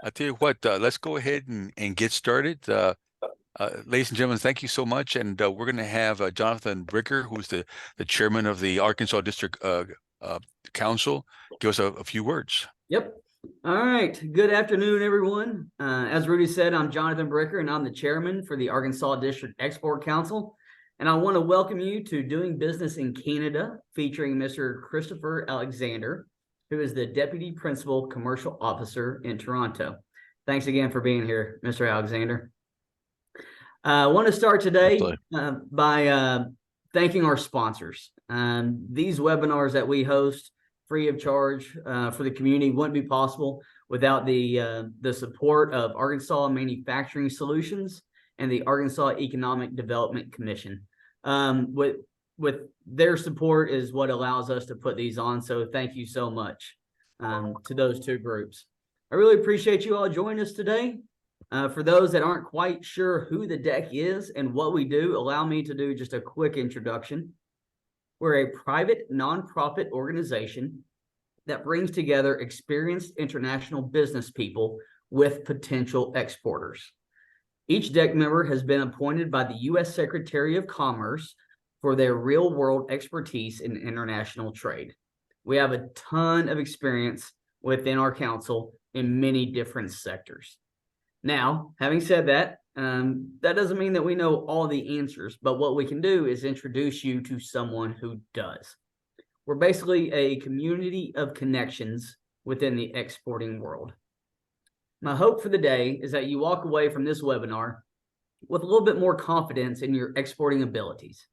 I'll tell you what, let's go ahead and get started. Ladies and gentlemen, thank you so much. And we're going to have Jonathan Bricker, who's the chairman of the Arkansas District uh, Council, give us a few words. Yep. All right. Good afternoon, everyone. As Rudy said, I'm Jonathan Bricker, and I'm the chairman for the Arkansas District Export Council. And I want to welcome you to Doing Business in Canada, featuring Mr. Christopher Alexander, who is the Deputy Principal Commercial Officer in Toronto. Thanks again for being here, Mr. Alexander. I want to start today by thanking our sponsors. These webinars that we host free of charge for the community wouldn't be possible without the support of Arkansas Manufacturing Solutions and the Arkansas Economic Development Commission. With their support is what allows us to put these on. So thank you so much to those two groups. I really appreciate you all joining us today. For those that aren't quite sure who the DEC is and what we do, allow me to do just a quick introduction. We're a private nonprofit organization that brings together experienced international business people with potential exporters. Each DEC member has been appointed by the U.S. Secretary of Commerce for their real-world expertise in international trade. We have a ton of experience within our council in many different sectors. Now, having said that, that doesn't mean that we know all the answers, but what we can do is introduce you to someone who does. We're basically a community of connections within the exporting world. My hope for the day is that you walk away from this webinar with a little bit more confidence in your exporting abilities.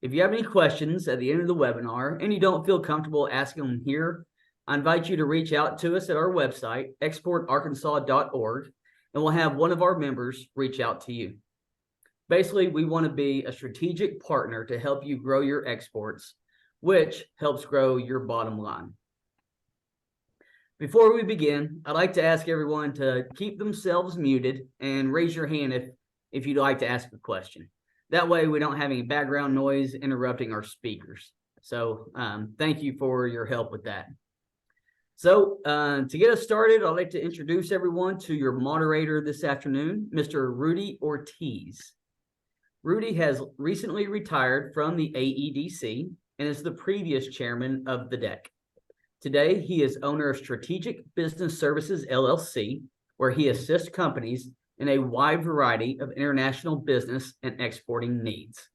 If you have any questions at the end of the webinar and you don't feel comfortable asking them here, I invite you to reach out to us at our website, exportarkansas.org, and we'll have one of our members reach out to you. Basically, we want to be a strategic partner to help you grow your exports, which helps grow your bottom line. Before we begin, I'd like to ask everyone to keep themselves muted and raise your hand if you'd like to ask a question. That way we don't have any background noise interrupting our speakers. So thank you for your help with that. So to get us started, I'd like to introduce everyone to your moderator this afternoon, Mr. Rudy Ortiz. Rudy has recently retired from the AEDC and is the previous chairman of the DEC. Today, he is owner of Strategic Business Services, LLC, where he assists companies in a wide variety of international business and exporting needs.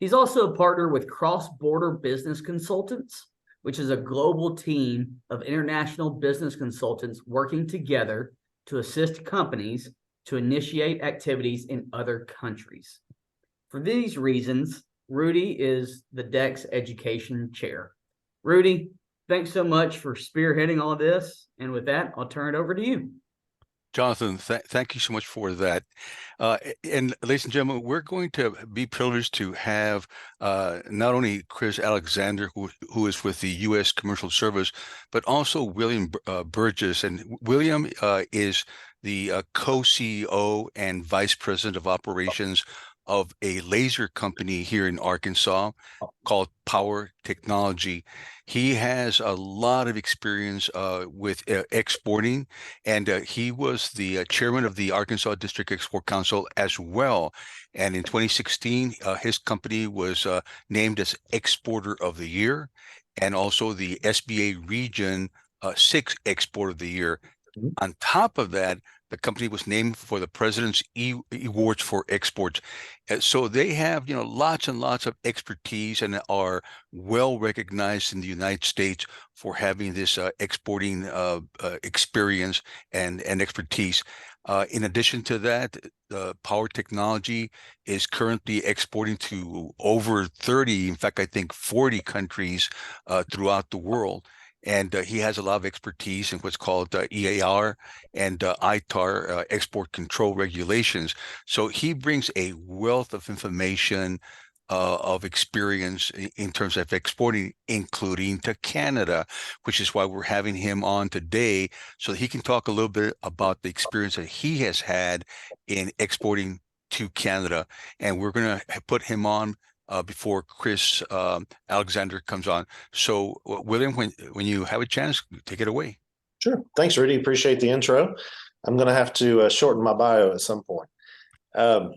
He's also a partner with Cross-Border Business Consultants, which is a global team of international business consultants working together to assist companies to initiate activities in other countries. For these reasons, Rudy is the DEC's education chair. Rudy, thanks so much for spearheading all of this. And with that, I'll turn it over to you. Jonathan, thank you so much for that. And ladies and gentlemen, we're going to be privileged to have not only Chris Alexander, who is with the U.S. Commercial Service, but also William Burgess. And William is the co-CEO and vice president of operations of a laser company here in Arkansas called Power Technology. He has a lot of experience with exporting, and he was the chairman of the Arkansas District Export Council as well. And in 2016, his company was named as Exporter of the Year, and also the SBA Region 6 Exporter of the Year. On top of that, the company was named for the President's Awards for Exports. So they have, lots and lots of expertise and are well recognized in the United States for having this exporting experience and expertise. In addition to that, Power Technology is currently exporting to over 30, in fact, I think 40 countries throughout the world. And he has a lot of expertise in what's called EAR and ITAR, export control regulations. So he brings a wealth of information, of experience in terms of exporting, including to Canada, which is why we're having him on today, so that he can talk a little bit about the experience that he has had in exporting to Canada. And we're going to put him on before Chris Alexander comes on. So, William, when you have a chance, take it away. Sure. Thanks, Rudy. Appreciate the intro. I'm going to have to shorten my bio at some point. Um,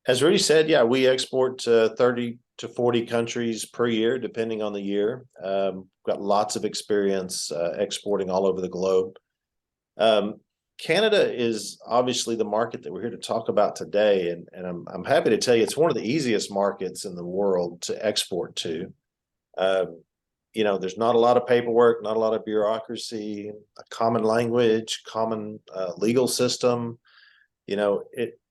as Rudy said, yeah, we export to 30 to 40 countries per year, depending on the year. Got lots of experience exporting all over the globe. Um, Canada is obviously the market that we're here to talk about today, and I'm happy to tell you it's one of the easiest markets in the world to export to. Um, there's not a lot of paperwork, not a lot of bureaucracy, a common language, common legal system.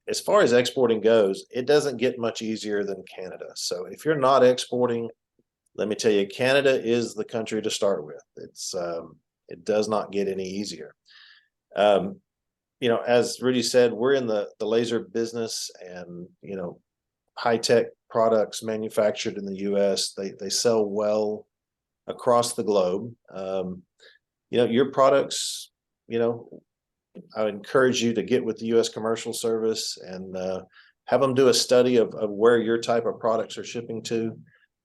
As far as exporting goes, it doesn't get much easier than Canada. So if you're not exporting, let me tell you, Canada is the country to start with. It does not get any easier. Um, as Rudy said, we're in the laser business, and high tech products manufactured in the U.S. They sell well across the globe. Your products, I would encourage you to get with the U.S. Commercial Service and have them do a study of where your type of products are shipping to.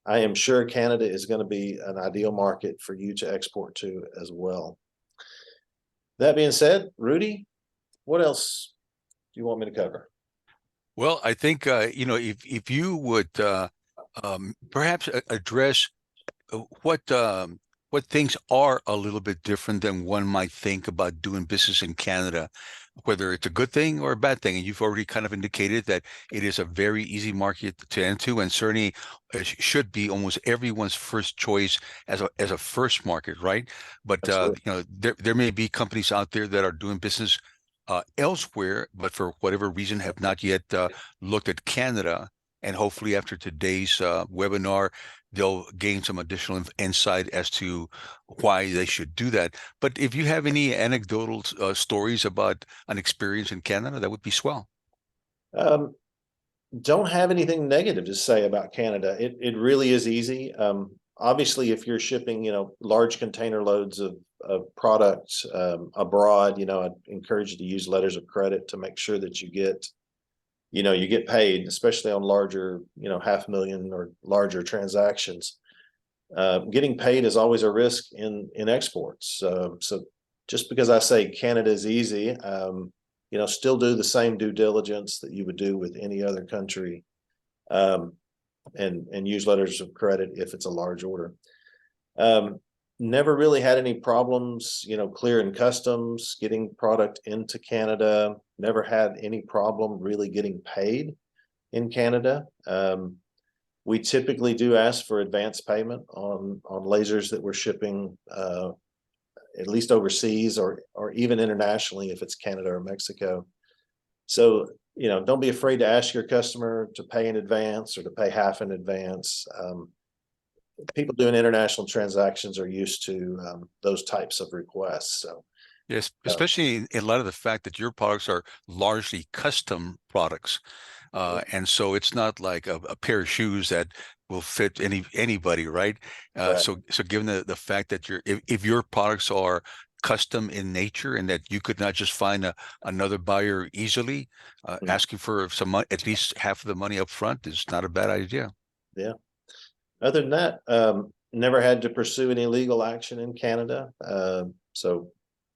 I am sure Canada is going to be an ideal market for you to export to as well. That being said, Rudy, what else do you want me to cover? Well, I think if you would perhaps address what things are a little bit different than one might think about doing business in Canada, whether it's a good thing or a bad thing. And you've already kind of indicated that it is a very easy market to enter, and certainly should be almost everyone's first choice as a first market, right? But there may be companies out there that are doing business elsewhere, but for whatever reason have not yet looked at Canada. And hopefully after today's webinar, they'll gain some additional insight as to why they should do that. But if you have any anecdotal stories about an experience in Canada, that would be swell. Um, don't have anything negative to say about Canada. It really is easy. Obviously, if you're shipping, large container loads of products abroad, I'd encourage you to use letters of credit to make sure that you get paid, especially on larger, $500,000 or larger transactions. Getting paid is always a risk in exports. So just because I say Canada is easy, still do the same due diligence that you would do with any other country, and use letters of credit if it's a large order. Never really had any problems, clearing customs, getting product into Canada. Never had any problem really getting paid in Canada. We typically do ask for advance payment on lasers that we're shipping, at least overseas or even internationally if it's Canada or Mexico. So, don't be afraid to ask your customer to pay in advance or to pay half in advance. People doing international transactions are used to those types of requests. So, yes, especially in light of the fact that your products are largely custom products. And so it's not like a pair of shoes that will fit anybody, right? right. So given the fact that if your products are custom in nature and that you could not just find another buyer easily, asking for some at least half of the money up front is not a bad idea. Yeah. Other than that, never had to pursue any legal action in Canada. So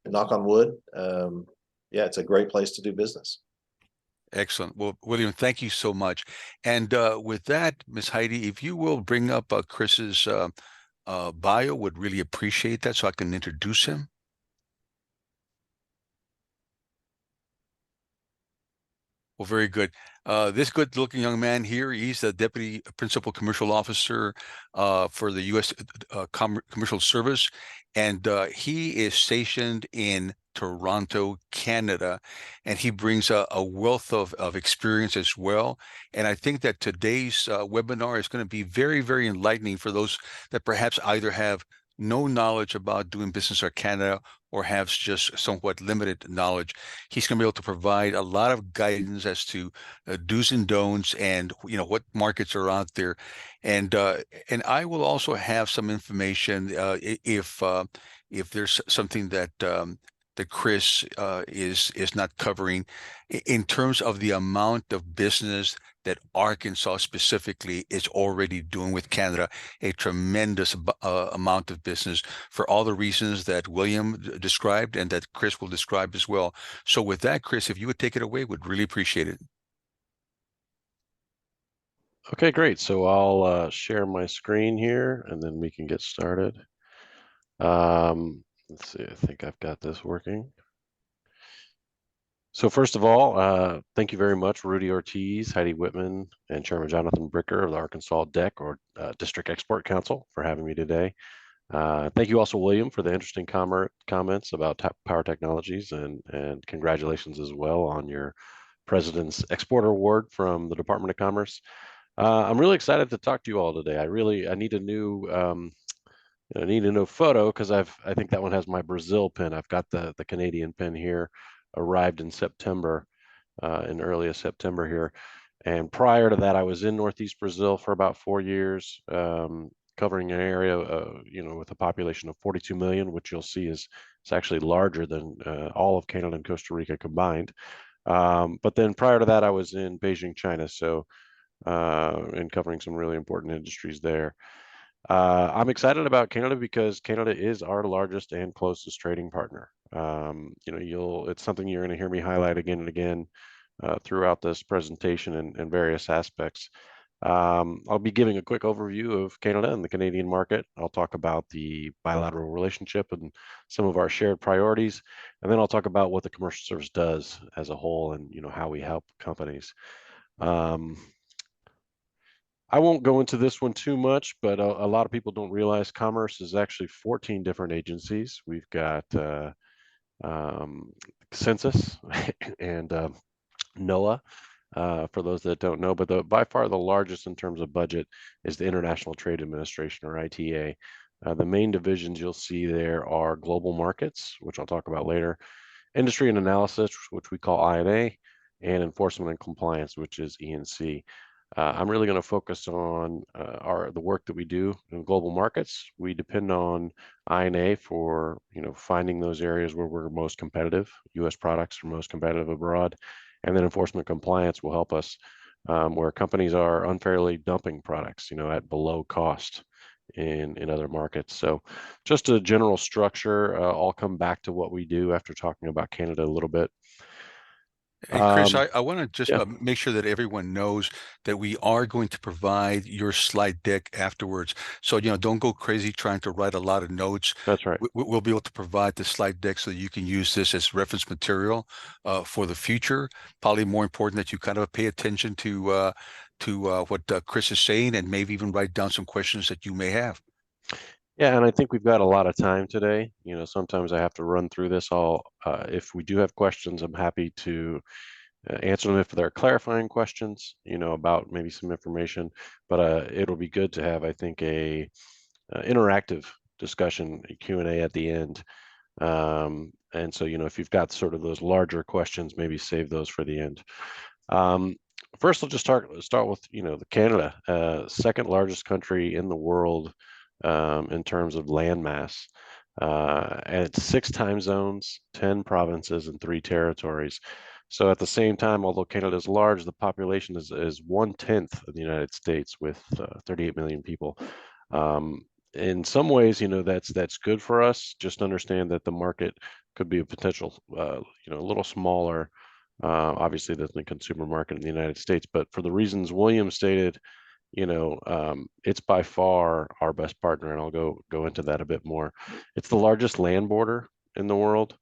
knock on wood. Yeah, it's a great place to do business. Excellent. Well, William, thank you so much. And with that, Miss Heidi, if you will bring up Chris's bio, would really appreciate that so I can introduce him. Well, very good. This good-looking young man here, he's the Deputy Principal Commercial Officer for the U.S. Commercial Service, and he is stationed in Toronto, Canada, and he brings a wealth of experience as well. And I think that today's webinar is going to be very, very enlightening for those that perhaps either have no knowledge about doing business in Canada or have just somewhat limited knowledge. He's going to be able to provide a lot of guidance as to do's and don'ts, and what markets are out there, and I will also have some information if there's something that that Chris is not covering in terms of the amount of business that Arkansas specifically is already doing with Canada a tremendous amount of business for all the reasons that William described and that Chris will describe as well. So with that, Chris, if you would take it away, would really appreciate it. Okay, great. So I'll share my screen here and then we can get started. Let's see, I think I've got this working. So first of all, thank you very much, Rudy Ortiz, Heidi Whitman, and Chairman Jonathan Bricker of the Arkansas DEC, or District Export Council, for having me today. Thank you also, William, for the interesting comments about power technologies, and congratulations as well on your President's Exporter Award from the Department of Commerce. I'm really excited to talk to you all today. I need a new photo, because I think that one has my Brazil pin. I've got the Canadian pin here. Arrived in September, in earliest September here. And prior to that, I was in Northeast Brazil for about 4 years, covering an area, with a population of 42 million, which you'll see is actually larger than all of Canada and Costa Rica combined. But then prior to that, I was in Beijing, China, so and covering some really important industries there. I'm excited about Canada because Canada is our largest and closest trading partner. It's something you're going to hear me highlight again and again throughout this presentation and various aspects. I'll be giving a quick overview of Canada and the Canadian market. I'll talk about the bilateral relationship and some of our shared priorities, and then I'll talk about what the Commercial Service does as a whole, and how we help companies. I won't go into this one too much, but a lot of people don't realize Commerce is actually 14 different agencies. We've got Census and NOAA, for those that don't know, but by far the largest in terms of budget is the International Trade Administration, or ITA. The main divisions you'll see there are global markets, which I'll talk about later, industry and analysis, which we call I&A, and enforcement and compliance, which is E&C. I'm really going to focus on the work that we do in global markets. We depend on I&A for finding those areas where we're most competitive. U.S. products are most competitive abroad, and then enforcement compliance will help us where companies are unfairly dumping products, at below cost in other markets. So just a general structure. I'll come back to what we do after talking about Canada a little bit. And Chris, I want to just yeah. make sure that everyone knows that we are going to provide your slide deck afterwards. So, don't go crazy trying to write a lot of notes. That's right. We'll be able to provide the slide deck so that you can use this as reference material for the future. Probably more important that you kind of pay attention to what Chris is saying, and maybe even write down some questions that you may have. Yeah, and I think we've got a lot of time today. Sometimes I have to run through this all. If we do have questions, I'm happy to answer them if they're clarifying questions, about maybe some information. But it'll be good to have, I think, a interactive discussion, Q&A at the end. And so, if you've got sort of those larger questions, maybe save those for the end. First, I'll just start with, the Canada, second largest country in the world in terms of land mass. And it's 6 time zones, 10 provinces, and 3 territories. So at the same time, although Canada is large, the population is 1/10 of the United States, with 38 million people. In some ways, that's good for us. Just understand that the market could be a potential, a little smaller, obviously, than the consumer market in the United States. But for the reasons William stated, it's by far our best partner, and I'll go into that a bit more. It's the largest land border in the world,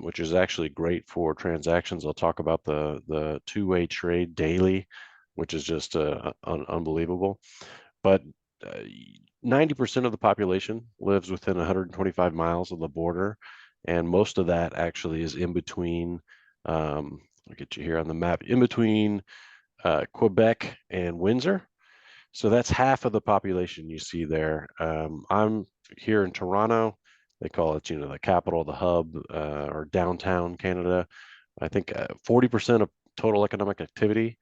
which is actually great for transactions. I'll talk about the two-way trade daily, which is just unbelievable. But 90% of the population lives within 125 miles of the border, and most of that actually is in between. I'll get you here on the map, in between Quebec and Windsor. So that's half of the population you see there. I'm here in Toronto. They call it, the capital, the hub, or downtown Canada. I think 40% of total economic activity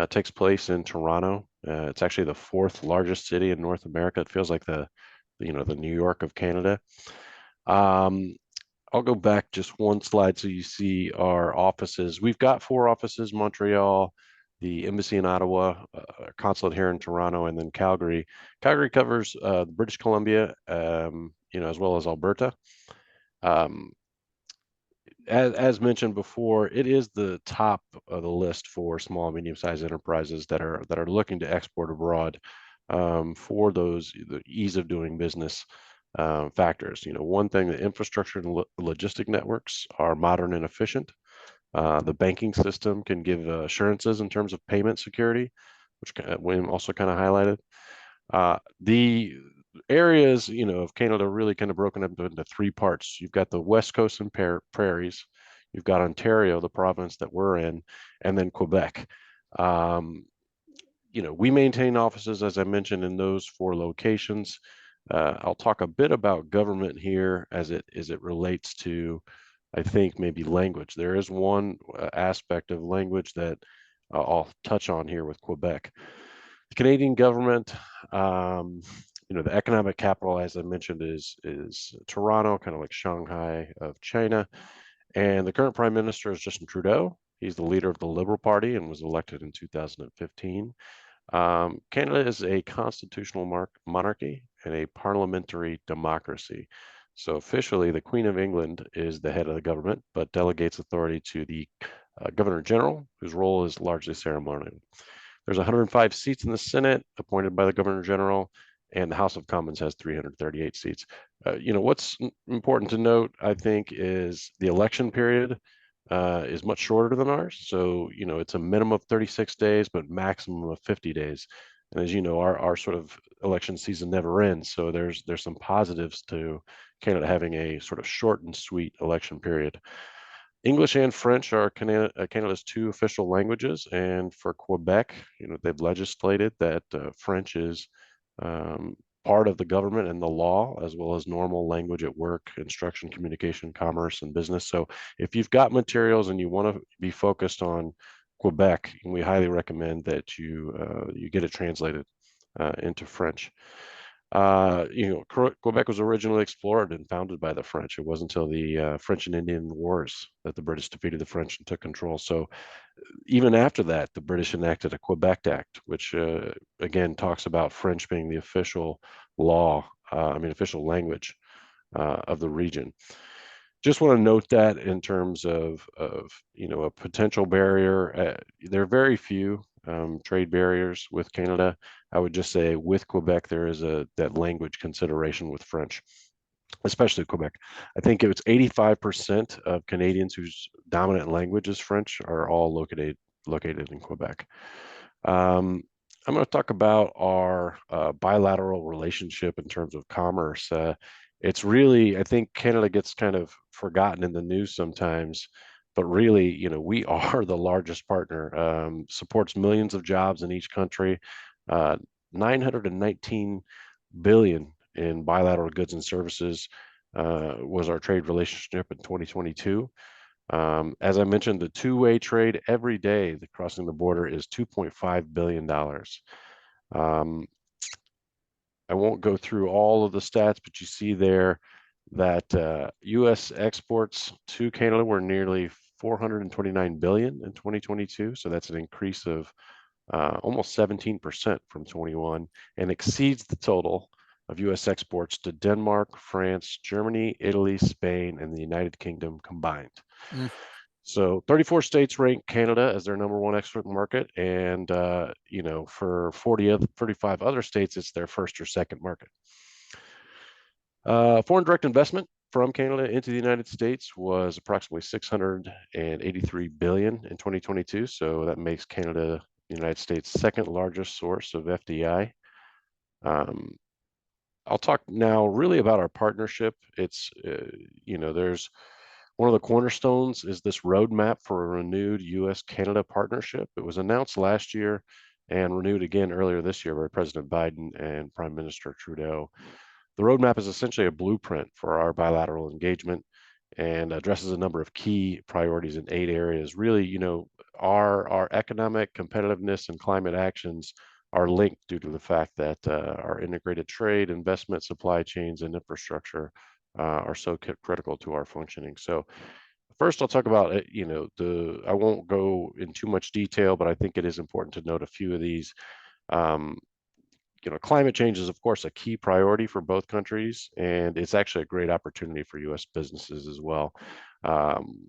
takes place in Toronto. It's actually the 4th largest city in North America. It feels like the New York of Canada. I'll go back just one slide so you see our offices. We've got 4 offices: Montreal, the embassy in Ottawa, consulate here in Toronto, and then Calgary. Calgary covers British Columbia, as well as Alberta. Um, as mentioned before, it is the top of the list for small and medium-sized enterprises that are looking to export abroad, for the ease of doing business factors. One thing, the infrastructure and logistic networks are modern and efficient. The banking system can give assurances in terms of payment security, which William also kind of highlighted. The areas, of Canada really kind of broken up into three parts. You've got the West Coast and prairies. You've got Ontario, the province that we're in, and then Quebec. We maintain offices, as I mentioned, in those four locations. I'll talk a bit about government here as it relates to, I think, maybe language. There is one aspect of language that I'll touch on here with Quebec. The Canadian government, the economic capital, as I mentioned, is Toronto, kind of like Shanghai of China. And the current prime minister is Justin Trudeau. He's the leader of the Liberal Party and was elected in 2015. Canada is a constitutional monarchy and a parliamentary democracy. So officially, the Queen of England is the head of the government, but delegates authority to the Governor General, whose role is largely ceremonial. There's 105 seats in the Senate appointed by the Governor General, and the House of Commons has 338 seats. What's important to note, I think, is the election period is much shorter than ours. So, it's a minimum of 36 days, but maximum of 50 days. And as you know, our sort of election season never ends. So there's some positives to Canada having a sort of short and sweet election period. English and French are Canada's two official languages, and for Quebec, they've legislated that French is part of the government and the law, as well as normal language at work, instruction, communication, commerce, and business. So if you've got materials and you want to be focused on Quebec, we highly recommend that you get it translated into French. Quebec was originally explored and founded by the French. It wasn't until the French and Indian Wars that the British defeated the French and took control. So even after that, the British enacted a Quebec Act, which again talks about French being the official official language of the region. Just want to note that in terms of a potential barrier, there are very few trade barriers with Canada. I would just say with Quebec, there is that language consideration with French, especially Quebec. I think it's 85% of Canadians whose dominant language is French are all located in Quebec. I'm going to talk about our bilateral relationship in terms of commerce. It's really, I think Canada gets kind of forgotten in the news sometimes, but really, we are the largest partner, supports millions of jobs in each country, 919 billion in bilateral goods and services was our trade relationship in 2022. As I mentioned, the two-way trade every day crossing the border is $2.5 billion. I won't go through all of the stats, but you see there that U.S. exports to Canada were nearly 429 billion in 2022. So that's an increase of almost 17% from 21, and exceeds the total of U.S. exports to Denmark, France, Germany, Italy, Spain, and the United Kingdom combined. So 34 states rank Canada as their #1 export market, and for 35 other states, it's their first or second market. Foreign direct investment from Canada into the United States was approximately 683 billion in 2022. So that makes Canada the United States' second largest source of FDI. I'll talk now really about our partnership. It's there's one of the cornerstones is this roadmap for a renewed U.S.-Canada partnership. It was announced last year and renewed again earlier this year by President Biden and Prime Minister Trudeau. The roadmap is essentially a blueprint for our bilateral engagement and addresses a number of key priorities in 8 areas. Really, our economic competitiveness and climate actions are linked due to the fact that our integrated trade, investment, supply chains, and infrastructure are so critical to our functioning. So first I'll talk about it, I won't go in too much detail, but I think it is important to note a few of these. Um, climate change is, of course, a key priority for both countries, and it's actually a great opportunity for U.S. businesses as well.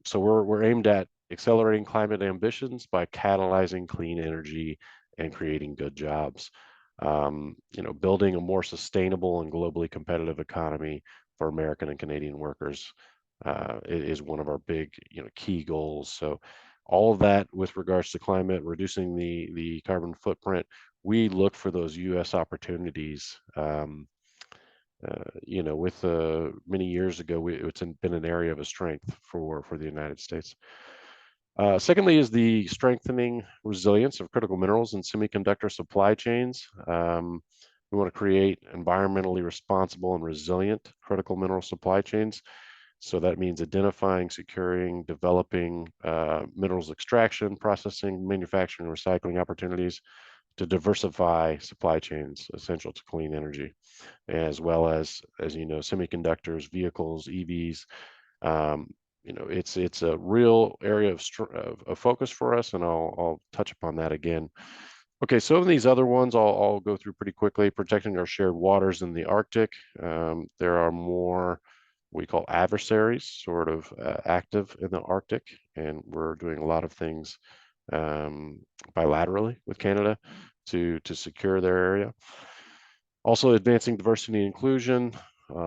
So we're aimed at accelerating climate ambitions by catalyzing clean energy and creating good jobs. Building a more sustainable and globally competitive economy for American and Canadian workers is one of our big, key goals. So all of that with regards to climate, reducing the carbon footprint, we look for those U.S. opportunities. With many years ago, it's been an area of a strength for the United States. Secondly is the strengthening resilience of critical minerals and semiconductor supply chains. We want to create environmentally responsible and resilient critical mineral supply chains. So that means identifying, securing, developing minerals extraction, processing, manufacturing, recycling opportunities to diversify supply chains essential to clean energy, as well as semiconductors, vehicles, EVs. It's a real area of focus for us, and I'll touch upon that again. Okay, some of these other ones I'll go through pretty quickly. Protecting our shared waters in the Arctic. There are more we call adversaries sort of active in the Arctic, and we're doing a lot of things bilaterally with Canada to secure their area. Also advancing diversity and inclusion,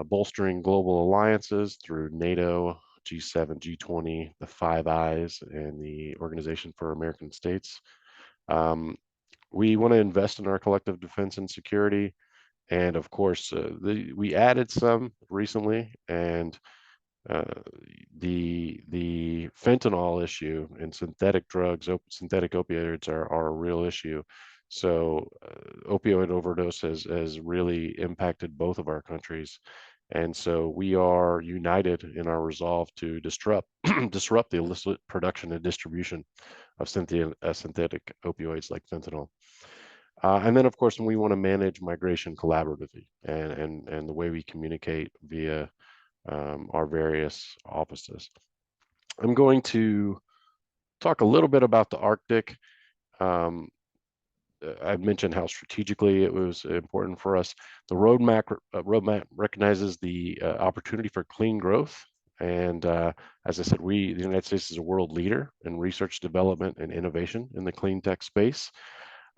bolstering global alliances through NATO, G7, G20, the Five Eyes, and the Organization for American States. We want to invest in our collective defense and security. And of course, we added some recently, and the fentanyl issue and synthetic drugs, synthetic opioids are a real issue. So opioid overdose has really impacted both of our countries. And so we are united in our resolve to disrupt the illicit production and distribution of synthetic opioids like fentanyl. And then, of course, we want to manage migration collaboratively and the way we communicate via our various offices. I'm going to talk a little bit about the Arctic. I've mentioned how strategically it was important for us. The roadmap recognizes the opportunity for clean growth. And as I said, the United States is a world leader in research, development, and innovation in the clean tech space.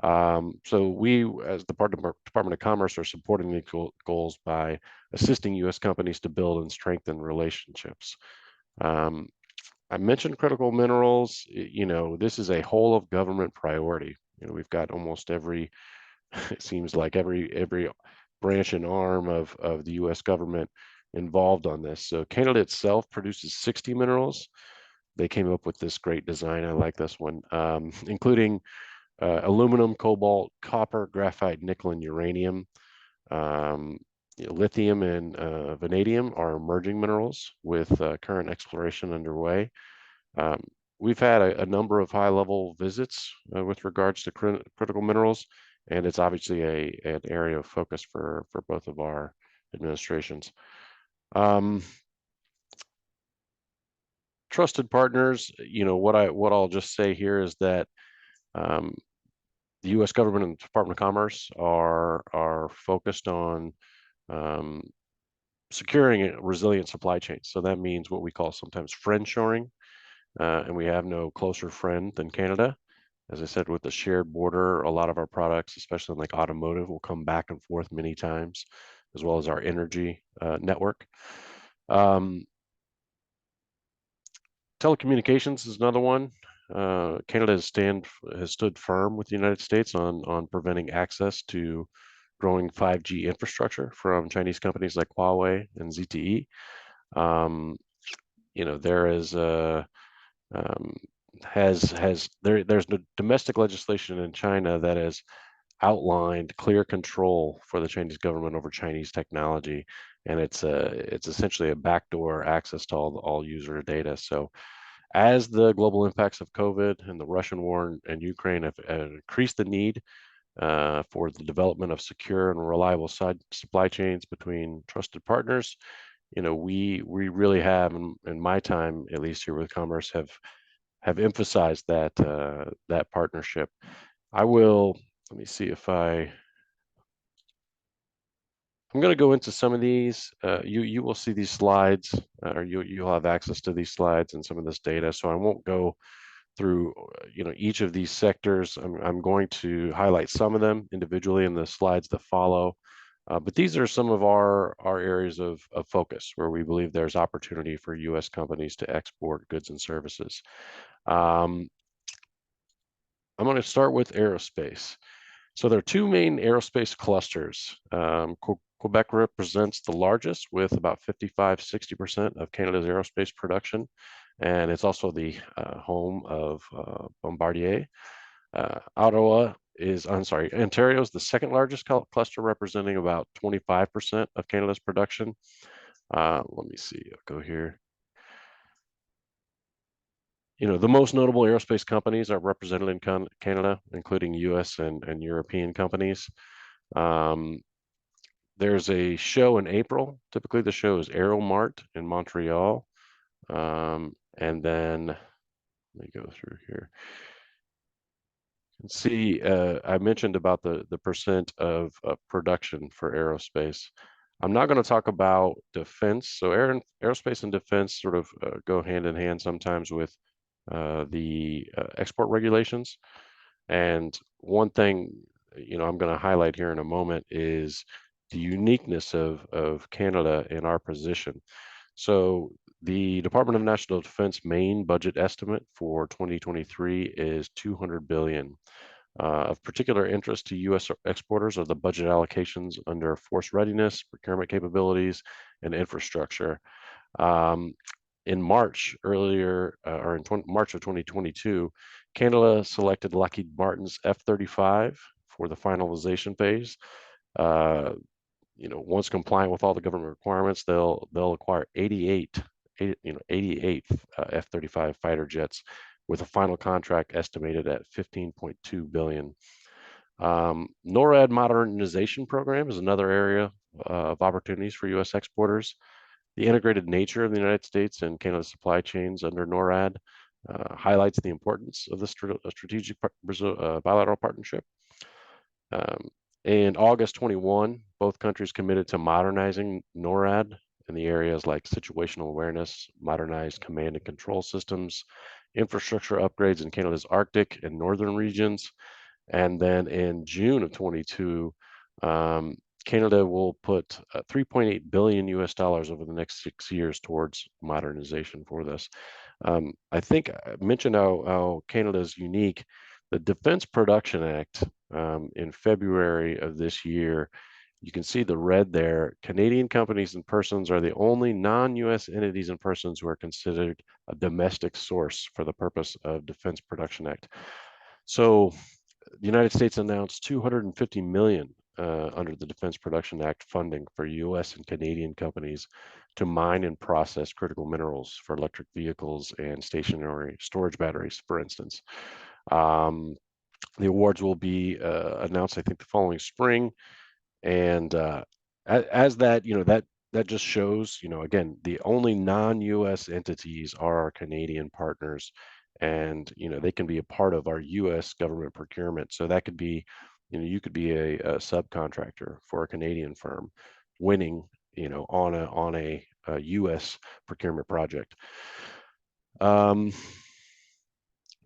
So we, as the Department of Commerce, are supporting the goals by assisting U.S. companies to build and strengthen relationships. I mentioned critical minerals. This is a whole of government priority. We've got almost every, it seems like every branch and arm of the U.S. government involved on this. So Canada itself produces 60 minerals. They came up with this great design. I like this one, including aluminum, cobalt, copper, graphite, nickel, and uranium. Lithium and vanadium are emerging minerals with current exploration underway. We've had a number of high-level visits with regards to critical minerals, and it's obviously an area of focus for both of our administrations. Trusted partners, what I'll just say here is that the U.S. government and the Department of Commerce are focused on securing a resilient supply chain. So that means what we call sometimes friendshoring, and we have no closer friend than Canada. As I said, with the shared border, a lot of our products, especially in like automotive, will come back and forth many times, as well as our energy network. Telecommunications is another one. Canada has stood firm with the United States on preventing access to growing 5G infrastructure from Chinese companies like Huawei and ZTE. There is there's no domestic legislation in China that has outlined clear control for the Chinese government over Chinese technology, and it's essentially a backdoor access to all user data. So as the global impacts of COVID and the Russian war in Ukraine have increased the need for the development of secure and reliable supply chains between trusted partners, we really have, in my time, at least here with Commerce, have emphasized that partnership. Let me see if I'm going to go into some of these. You will see these slides, or you'll have access to these slides and some of this data. So I won't go through each of these sectors. I'm going to highlight some of them individually in the slides that follow. But these are some of our areas of focus where we believe there's opportunity for U.S. companies to export goods and services. I'm going to start with aerospace. So there are two main aerospace clusters. Quebec represents the largest with about 55-60% of Canada's aerospace production. And it's also the home of Bombardier. Ontario is the second largest cluster, representing about 25% of Canada's production. Let me see, I'll go here. The most notable aerospace companies are represented in Canada, including US and European companies. There's a show in April. Typically, the show is Aeromart in Montreal. And then, let me go through here. See, I mentioned about the percent of production for aerospace. I'm not going to talk about defense. So aerospace and defense sort of go hand in hand sometimes with the export regulations. And one thing, I'm going to highlight here in a moment is the uniqueness of Canada in our position. So the Department of National Defense main budget estimate for 2023 is $200 billion. Of particular interest to U.S. exporters are the budget allocations under force readiness, procurement capabilities, and infrastructure. In March March of 2022, Canada selected Lockheed Martin's F-35 for the finalization phase. Once compliant with all the government requirements, they'll acquire 88 F-35 fighter jets, with a final contract estimated at $15.2 billion. NORAD modernization program is another area of opportunities for U.S. exporters. The integrated nature of the United States and Canada's supply chains under NORAD highlights the importance of the strategic bilateral partnership. In August 21, both countries committed to modernizing NORAD in the areas like situational awareness, modernized command and control systems, infrastructure upgrades in Canada's Arctic and northern regions. And then in June of 22, Canada will put $3.8 billion over the next 6 years towards modernization for this. I think I mentioned how Canada is unique. The Defense Production Act in February of this year, you can see the red there. Canadian companies and persons are the only non-U.S. entities and persons who are considered a domestic source for the purpose of Defense Production Act. So the United States announced $250 million under the Defense Production Act funding for U.S. and Canadian companies to mine and process critical minerals for electric vehicles and stationary storage batteries, for instance. The awards will be announced, I think, the following spring. And as that, that just shows, again, the only non-U.S. entities are our Canadian partners, and they can be a part of our U.S. government procurement. So that could be, you could be a subcontractor for a Canadian firm winning, on a U.S. procurement project. Let's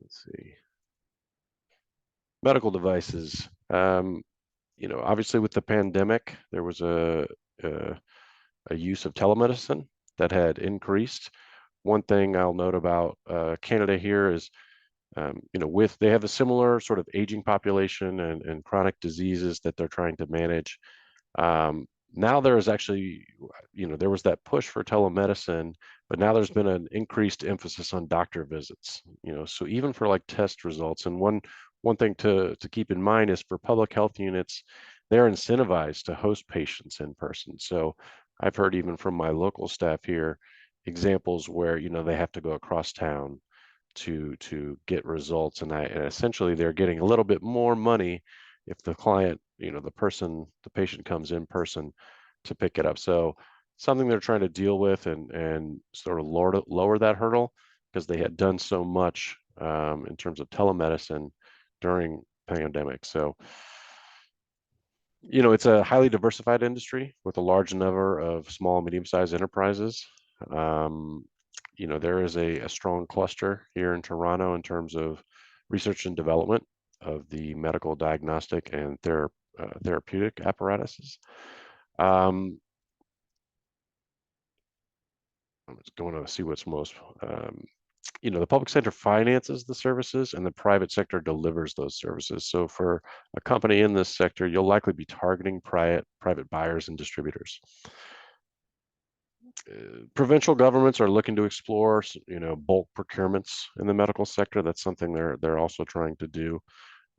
see. Medical devices. Obviously with the pandemic, there was a use of telemedicine that had increased. One thing I'll note about Canada here is, they have a similar sort of aging population and chronic diseases that they're trying to manage. Now there is actually, there was that push for telemedicine, but now there's been an increased emphasis on doctor visits, so even for like test results. And one thing to keep in mind is for public health units, they're incentivized to host patients in person. So I've heard even from my local staff here, examples where, they have to go across town to get results. And essentially they're getting a little bit more money if the client, the patient comes in person to pick it up. So something they're trying to deal with and sort of lower that hurdle, because they had done so much in terms of telemedicine during pandemic. So, it's a highly diversified industry with a large number of small, medium-sized enterprises. Um, there is a strong cluster here in Toronto in terms of research and development of the medical, diagnostic, and therapeutic apparatuses. I'm just going to see what's most, the public sector finances the services and the private sector delivers those services. So for a company in this sector, you'll likely be targeting private buyers and distributors. Provincial governments are looking to explore, bulk procurements in the medical sector. That's something they're also trying to do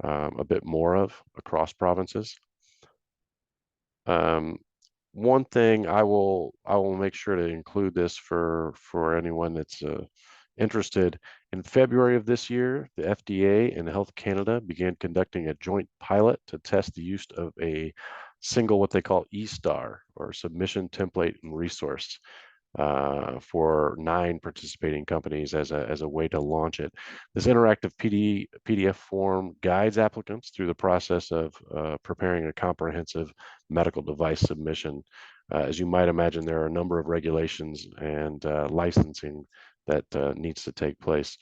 a bit more of across provinces. One thing I will make sure to include this for anyone that's interested. In February of this year, the FDA and Health Canada began conducting a joint pilot to test the use of a single, what they call eStar, or submission template and resource, for 9 participating companies as a way to launch it. This interactive PDF form guides applicants through the process of preparing a comprehensive medical device submission. As you might imagine, there are a number of regulations and licensing that needs to take place.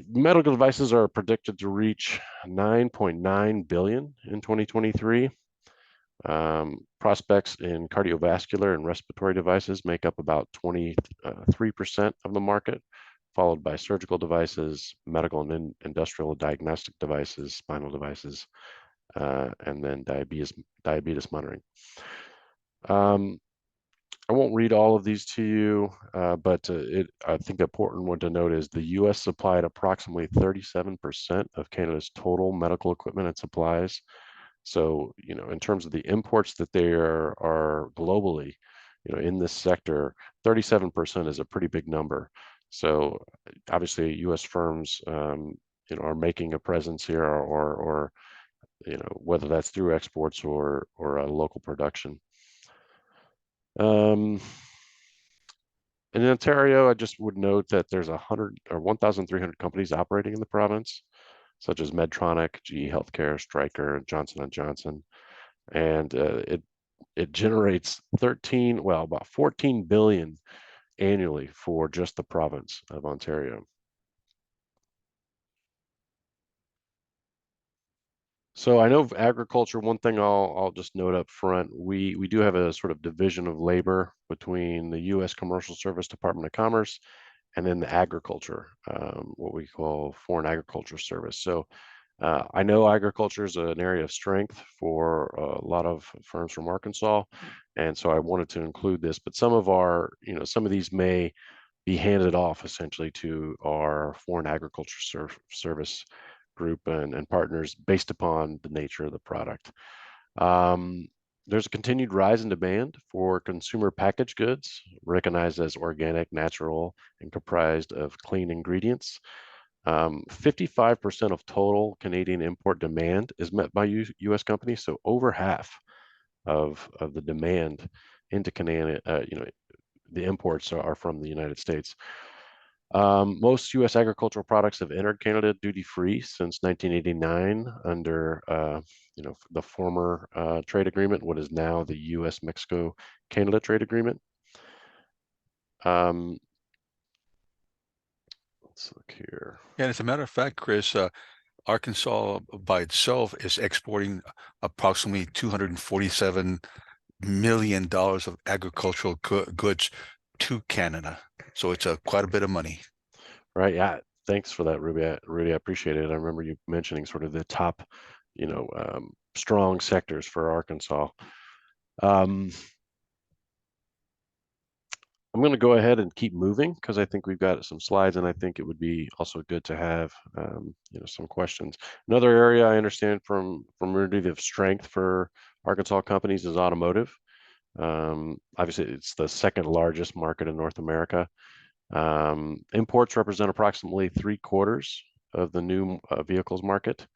Medical devices are predicted to reach 9.9 billion in 2023. Prospects in cardiovascular and respiratory devices make up about 23% of the market, followed by surgical devices, medical and industrial diagnostic devices, spinal devices, and then diabetes monitoring. I won't read all of these to you, but I think the important one to note is the U.S. supplied approximately 37% of Canada's total medical equipment and supplies. So, in terms of the imports that they are globally, in this sector, 37% is a pretty big number. So obviously U.S. firms, are making a presence here, or whether that's through exports or a local production. In Ontario, I just would note that there's 1,300 companies operating in the province, such as Medtronic, GE Healthcare, Stryker, Johnson & Johnson. And it generates about 14 billion annually for just the province of Ontario. So I know agriculture, one thing I'll just note up front, we do have a sort of division of labor between the U.S. Commercial Service Department of Commerce and then the agriculture, what we call Foreign Agriculture Service. So I know agriculture is an area of strength for a lot of firms from Arkansas, and so I wanted to include this. But some of these may be handed off essentially to our Foreign Agriculture Service group and partners based upon the nature of the product. There's a continued rise in demand for consumer packaged goods, recognized as organic, natural, and comprised of clean ingredients. 55% of total Canadian import demand is met by U.S. companies, so over half of the demand into Canada, the imports are from the United States. Most U.S. agricultural products have entered Canada duty-free since 1989 under, the former trade agreement, what is now the U.S.-Mexico-Canada trade agreement. Let's look here. And as a matter of fact, Chris, Arkansas by itself is exporting approximately $247 million of agricultural goods to Canada. So it's quite a bit of money. Right. Yeah. Thanks for that, Ruby. I appreciate it. I remember you mentioning sort of the top, strong sectors for Arkansas. I'm going to go ahead and keep moving because I think we've got some slides, and I think it would be also good to have, some questions. Another area I understand from Ruby of strength for Arkansas companies is automotive. Obviously, it's the second largest market in North America. Imports represent approximately 3/4 of the new vehicles market.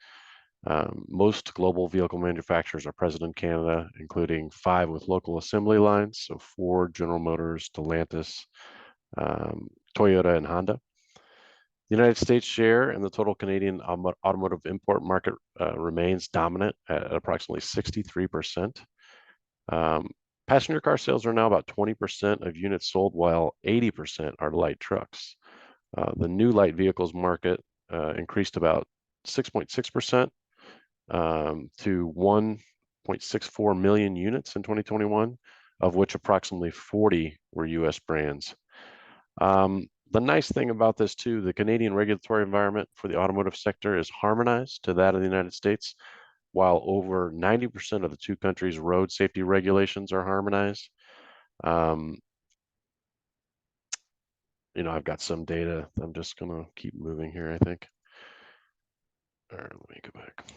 Most global vehicle manufacturers are present in Canada, including 5 with local assembly lines, so Ford, General Motors, Stellantis, Toyota, and Honda. The United States share in the total Canadian automotive import market remains dominant at approximately 63%. Passenger car sales are now about 20% of units sold, while 80% are light trucks. The new light vehicles market increased about 6.6% to 1.64 million units in 2021, of which approximately 40 were US brands. The nice thing about this too, the Canadian regulatory environment for the automotive sector is harmonized to that of the United States, while over 90% of the two countries' road safety regulations are harmonized. I've got some data. I'm just gonna keep moving here, I think. All right, let me go back.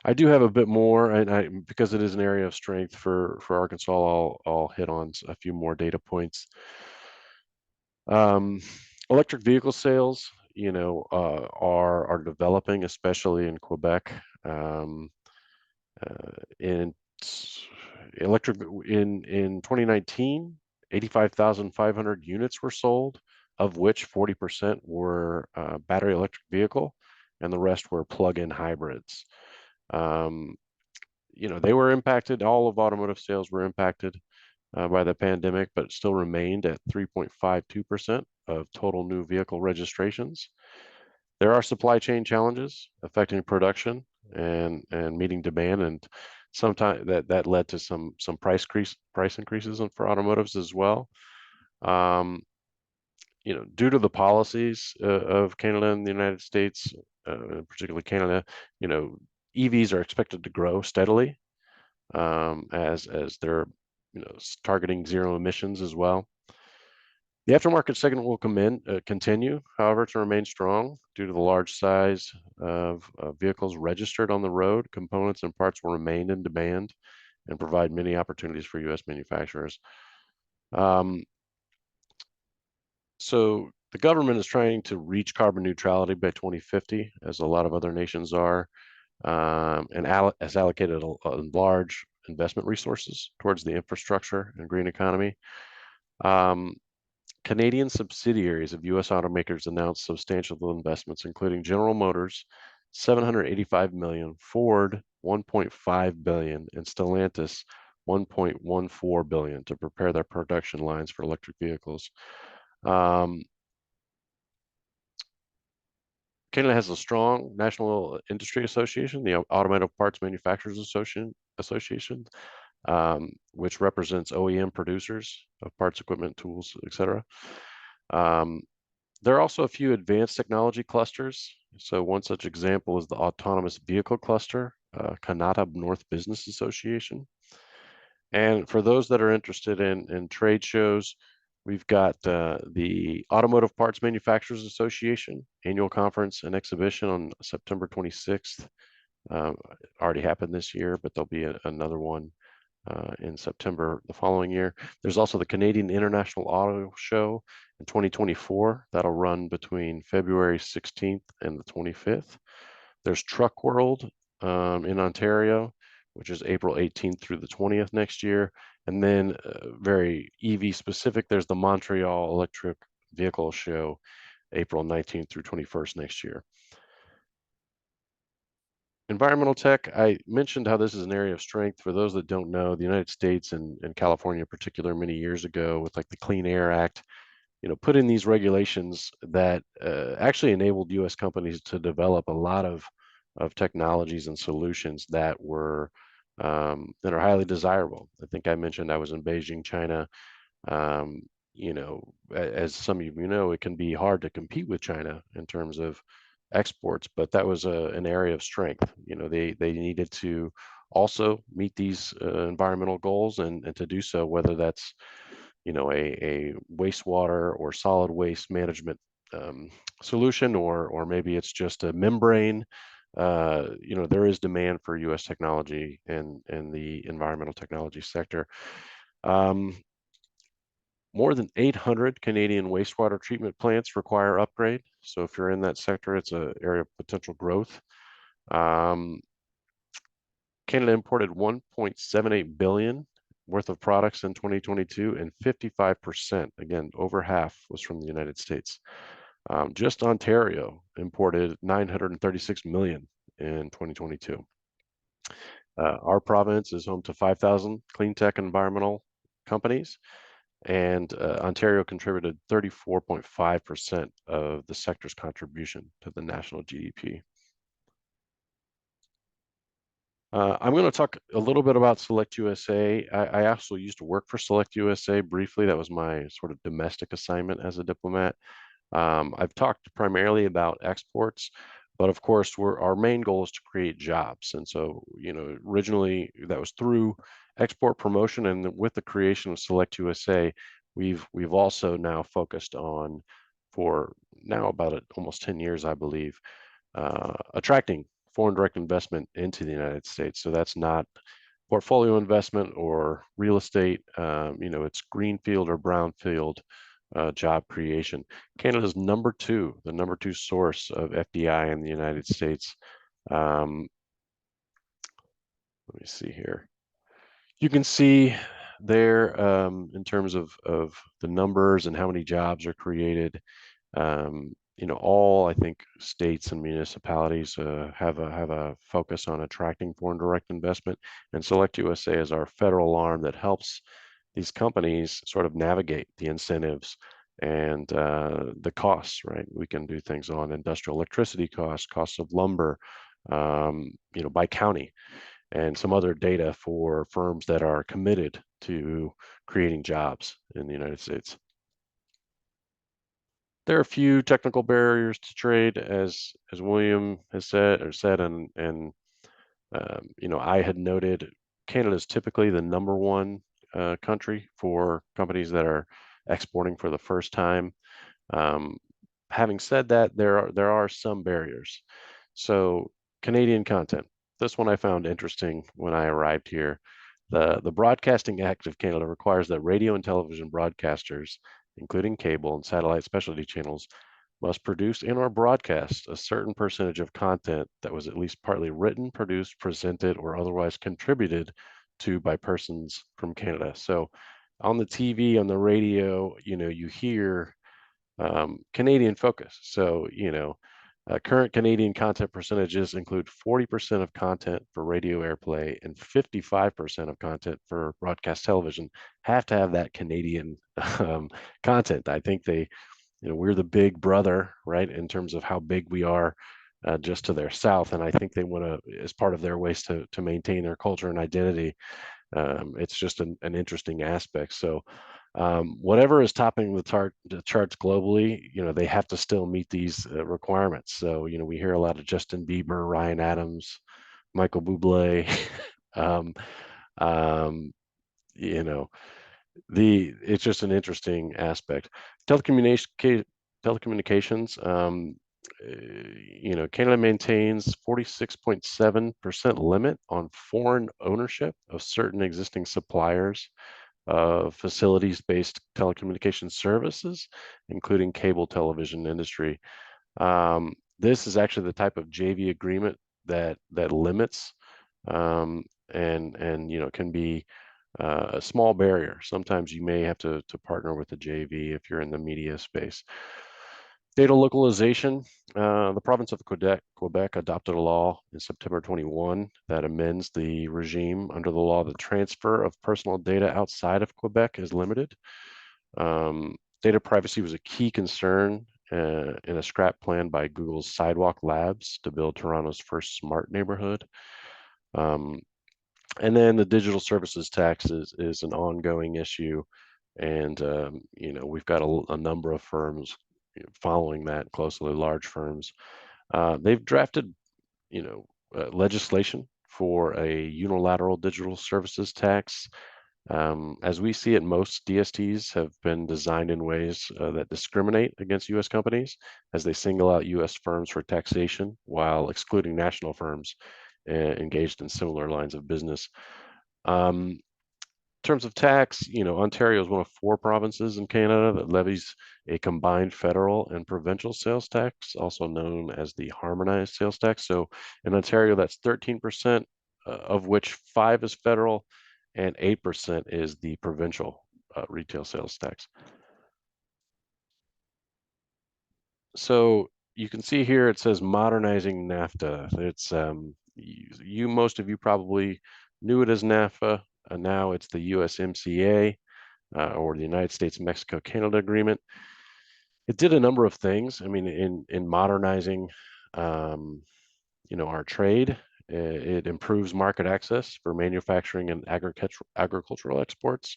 I do have a bit more, and because it is an area of strength for Arkansas, I'll hit on a few more data points. Electric vehicle sales, are developing, especially in Quebec. In 2019, 85,500 units were sold, of which 40% were battery electric vehicle, and the rest were plug-in hybrids. They were impacted. All of automotive sales were impacted by the pandemic, but still remained at 3.52% of total new vehicle registrations. There are supply chain challenges affecting production and meeting demand, and sometimes that led to some price increases for automotives as well. Due to the policies of Canada and the United States, particularly Canada, EVs are expected to grow steadily as they're targeting zero emissions as well. The aftermarket segment will continue, however, to remain strong due to the large size of vehicles registered on the road. Components and parts will remain in demand and provide many opportunities for U.S. manufacturers. So the government is trying to reach carbon neutrality by 2050, as a lot of other nations are, and has allocated a large investment resources towards the infrastructure and green economy. Canadian subsidiaries of U.S. automakers announced substantial investments, including General Motors, $785 million, Ford, $1.5 billion, and Stellantis, $1.14 billion to prepare their production lines for electric vehicles. Canada has a strong national industry association, the Automotive Parts Manufacturers Association, which represents OEM producers of parts, equipment, tools, etc. There are also a few advanced technology clusters. So one such example is the Autonomous Vehicle Cluster, Canada North Business Association. And for those that are interested in trade shows, we've got the Automotive Parts Manufacturers Association annual conference and exhibition on September 26th. Already happened this year, but there'll be another one in September the following year. There's also the Canadian International Auto Show in 2024. That'll run between February 16th and the 25th. There's Truck World in Ontario, which is April 18th through the 20th next year. And then very EV specific, there's the Montreal Electric Vehicle Show, April 19th through 21st next year. Environmental tech, I mentioned how this is an area of strength. For those that don't know, the United States and California in particular many years ago with like the Clean Air Act, put in these regulations that actually enabled U.S. companies to develop a lot of technologies and solutions that were that are highly desirable. I think I mentioned I was in Beijing, China. As some of you know, it can be hard to compete with China in terms of exports, but that was an area of strength. They needed to also meet these environmental goals, and to do so, whether that's a wastewater or solid waste management solution, or maybe it's just a membrane. There is demand for U.S. technology in the environmental technology sector. More than 800 Canadian wastewater treatment plants require upgrade. So if you're in that sector, it's an area of potential growth. Um, Canada imported 1.78 billion worth of products in 2022, and 55%, again, over half, was from the United States. Just Ontario imported 936 million in 2022. Our province is home to 5,000 clean tech environmental companies, and Ontario contributed 34.5% of the sector's contribution to the national GDP. I'm going to talk a little bit about Select USA. I actually used to work for Select USA briefly. That was my sort of domestic assignment as a diplomat. I've talked primarily about exports, but of course, our main goal is to create jobs. And so, originally that was through export promotion, and with the creation of Select USA, we've also now focused on, for now about almost 10 years, I believe, attracting foreign direct investment into the United States. So that's not portfolio investment or real estate. It's greenfield or brownfield job creation. Canada's the number two source of FDI in the United States. Let me see here. You can see there in terms of the numbers and how many jobs are created. All, I think, states and municipalities have a focus on attracting foreign direct investment, and Select USA is our federal arm that helps these companies sort of navigate the incentives and the costs, right? We can do things on industrial electricity costs of lumber, by county, and some other data for firms that are committed to creating jobs in the United States. There are a few technical barriers to trade, as William has said, and I had noted. Canada is typically the number one country for companies that are exporting for the first time. Having said that, there are some barriers. So Canadian content. This one I found interesting when I arrived here. The Broadcasting Act of Canada requires that radio and television broadcasters, including cable and satellite specialty channels, must produce and or broadcast a certain percentage of content that was at least partly written, produced, presented, or otherwise contributed to by persons from Canada. So on the TV, on the radio, you hear Canadian focus. So, current Canadian content percentages include 40% of content for radio airplay and 55% of content for broadcast television have to have that Canadian content. I think we're the big brother, right, in terms of how big we are just to their south. And I think they want to, as part of their ways to maintain their culture and identity, it's just an interesting aspect. So whatever is topping the charts globally, they have to still meet these requirements. So, we hear a lot of Justin Bieber, Ryan Adams, Michael Bublé. um, um, it's just an interesting aspect. Telecommunications. Canada maintains 46.7% limit on foreign ownership of certain existing suppliers of facilities-based telecommunication services, including cable television industry. This is actually the type of JV agreement that limits and can be a small barrier. Sometimes you may have to partner with a JV if you're in the media space. Data localization. The province of Quebec adopted a law in September 21 that amends the regime. Under the law, the transfer of personal data outside of Quebec is limited. Data privacy was a key concern in a scrap plan by Google's Sidewalk Labs to build Toronto's first smart neighborhood. And then the digital services tax is an ongoing issue. And, we've got a number of firms following that closely, large firms. They've drafted, legislation for a unilateral digital services tax. As we see it, most DSTs have been designed in ways that discriminate against U.S. companies as they single out U.S. firms for taxation while excluding national firms engaged in similar lines of business. terms of tax, Ontario is one of 4 provinces in Canada that levies a combined federal and provincial sales tax, also known as the harmonized sales tax. So in Ontario, that's 13%, of which 5 is federal and 8% is the provincial retail sales tax. So you can see here it says modernizing NAFTA. It's most of you probably knew it as NAFTA, and now it's the USMCA, or the United States Mexico Canada Agreement. It did a number of things. I mean, in modernizing, our trade, it improves market access for manufacturing and agricultural exports,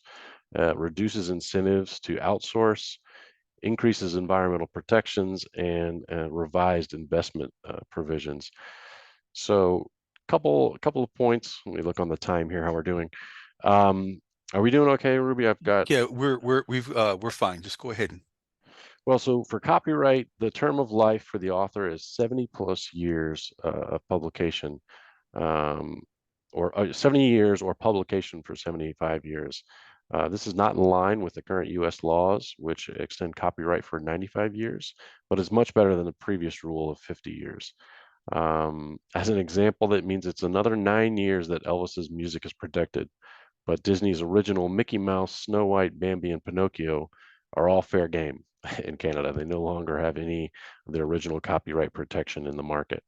reduces incentives to outsource, increases environmental protections, and revised investment provisions. So, couple of points. Let me look on the time here. How we're doing? Are we doing okay, Ruby? I've got. Yeah, we're fine. Just go ahead. Well, so for copyright, the term of life for the author is 70 plus years of publication, um, or 70 years or publication for 75 years. This is not in line with the current US laws, which extend copyright for 95 years, but is much better than the previous rule of 50 years. As an example, that means it's another 9 years that Elvis's music is protected, but Disney's original Mickey Mouse, Snow White, Bambi, and Pinocchio are all fair game in Canada. They no longer have any of their original copyright protection in the market.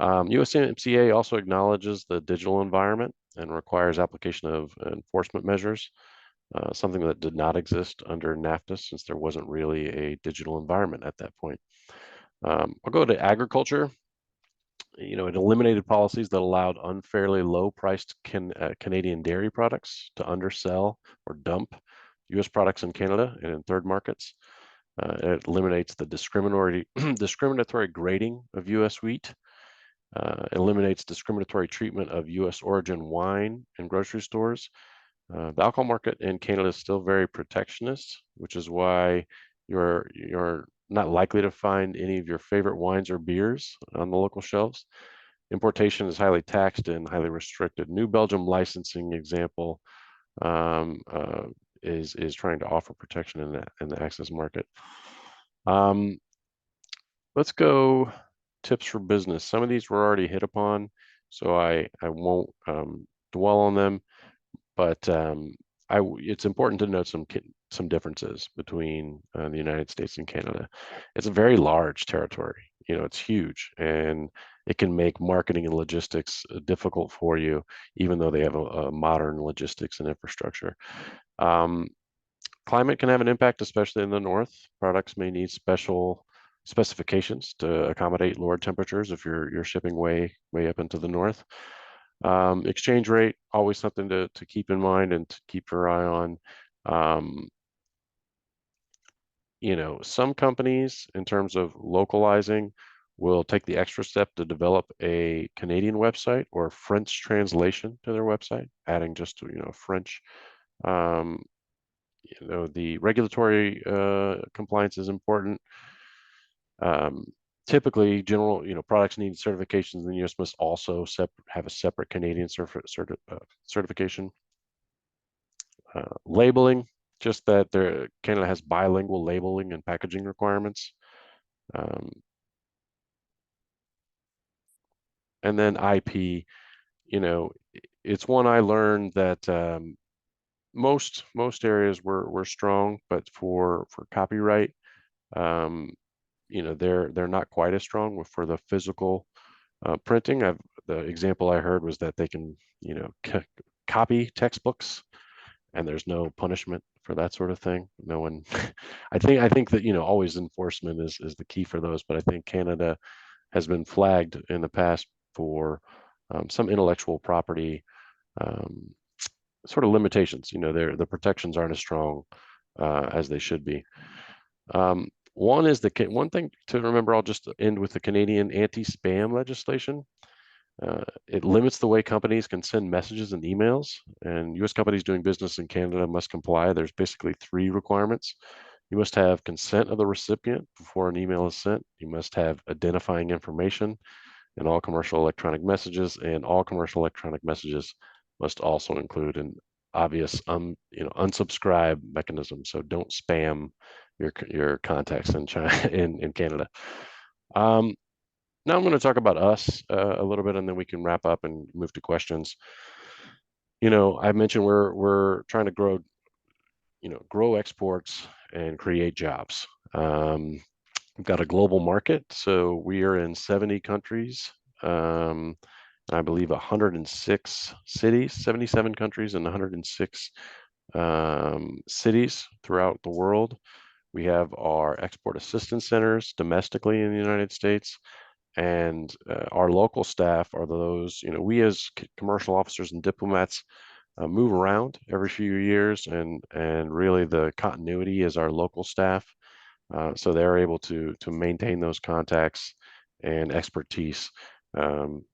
USMCA also acknowledges the digital environment and requires application of enforcement measures, something that did not exist under NAFTA since there wasn't really a digital environment at that point. I'll go to agriculture. It eliminated policies that allowed unfairly low-priced Canadian dairy products to undersell or dump U.S. products in Canada and in third markets. It eliminates the discriminatory grading of U.S. wheat, eliminates discriminatory treatment of U.S. origin wine in grocery stores. The alcohol market in Canada is still very protectionist, which is why you're not likely to find any of your favorite wines or beers on the local shelves. Importation is highly taxed and highly restricted. New Belgium licensing example is trying to offer protection in the access market. Let's go tips for business. Some of these were already hit upon, so I won't dwell on them, but it's important to note some differences between the United States and Canada. It's a very large territory. It's huge, and it can make marketing and logistics difficult for you, even though they have a modern logistics and infrastructure. Climate can have an impact, especially in the north. Products may need special specifications to accommodate lower temperatures if you're shipping way up into the north. Exchange rate, always something to keep in mind and to keep your eye on. Some companies, in terms of localizing, will take the extra step to develop a Canadian website or French translation to their website, adding just French. The regulatory compliance is important. Typically, general products need certifications in the U.S. must also have a separate Canadian certification. Labeling, just that Canada has bilingual labeling and packaging requirements. And then IP, it's one I learned that most areas were strong, but for copyright, they're not quite as strong for the physical printing. The example I heard was that they can copy textbooks, and there's no punishment for that sort of thing. No one, I think that always enforcement is the key for those. But I think Canada has been flagged in the past for some intellectual property sort of limitations. The protections aren't as strong as they should be. One thing to remember. I'll just end with the Canadian anti-spam legislation. It limits the way companies can send messages and emails, and U.S. companies doing business in Canada must comply. There's basically 3 requirements. You must have consent of the recipient before an email is sent. You must have identifying information in all commercial electronic messages, and all commercial electronic messages must also include an obvious unsubscribe mechanism. So don't spam your contacts in China in Canada. Now I'm going to talk about us a little bit, and then we can wrap up and move to questions. I mentioned we're trying to grow exports and create jobs. We've got a global market, so we are in 70 countries. I believe 106 cities, 77 countries and 106 cities throughout the world. We have our export assistance centers domestically in the United States, and our local staff are those, we as commercial officers and diplomats move around every few years, and really the continuity is our local staff. So they're able to maintain those contacts and expertise. And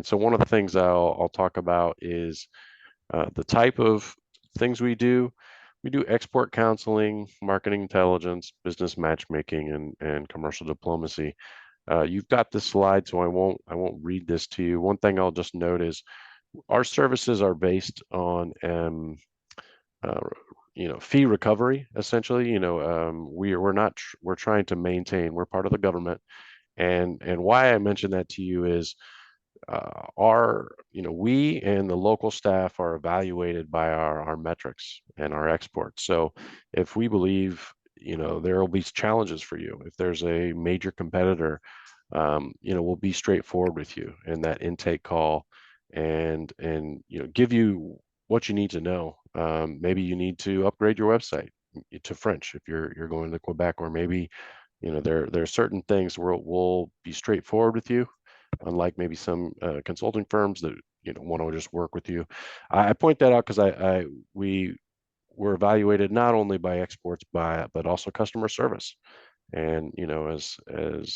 so one of the things I'll talk about is the type of things we do. We do export counseling, marketing intelligence, business matchmaking, and commercial diplomacy. You've got this slide, so I won't read this to you. One thing I'll just note is our services are based on fee recovery, essentially. We're trying to maintain, we're part of the government. And why I mention that to you is we and the local staff are evaluated by our metrics and our exports. So if we believe, there will be challenges for you, if there's a major competitor, we'll be straightforward with you in that intake call, and give you what you need to know. Maybe you need to upgrade your website to French if you're going to Quebec, or maybe there are certain things where we'll be straightforward with you, unlike maybe some consulting firms that want to just work with you. I point that out because we were evaluated not only by exports but also customer service. And as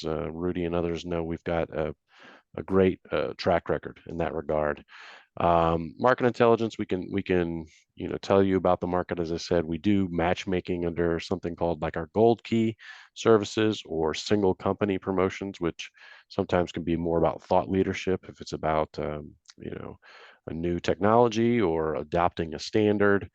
Rudy and others know, we've got a great track record in that regard. Market intelligence, we can tell you about the market. As I said, we do matchmaking under something called like our gold key services, or single company promotions, which sometimes can be more about thought leadership if it's about a new technology or adopting a standard.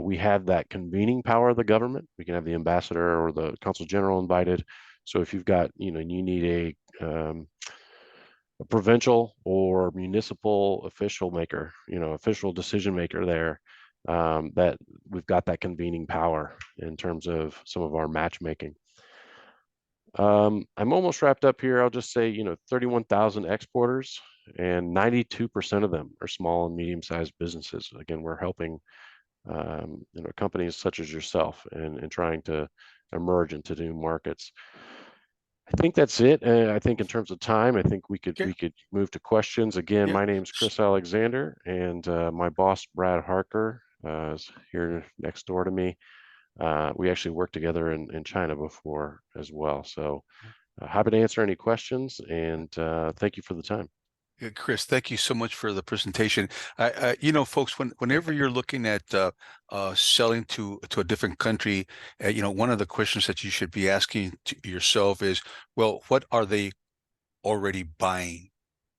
We have that convening power of the government. We can have the ambassador or the consul general invited. So if you've got, you need a provincial or municipal official decision maker there, that we've got that convening power in terms of some of our matchmaking. I'm almost wrapped up here. I'll just say, 31,000 exporters, and 92% of them are small and medium-sized businesses. Again, we're helping companies such as yourself and trying to emerge into new markets. I think that's it. I think in terms of time, I think we could move to questions. Again, Yeah. my name's Chris Alexander, and my boss, Brad Harker, is here next door to me. We actually worked together in China before as well. So happy to answer any questions, and thank you for the time. Chris, thank you so much for the presentation. Folks, whenever you're looking at selling to a different country, one of the questions that you should be asking to yourself is, well, what are they already buying?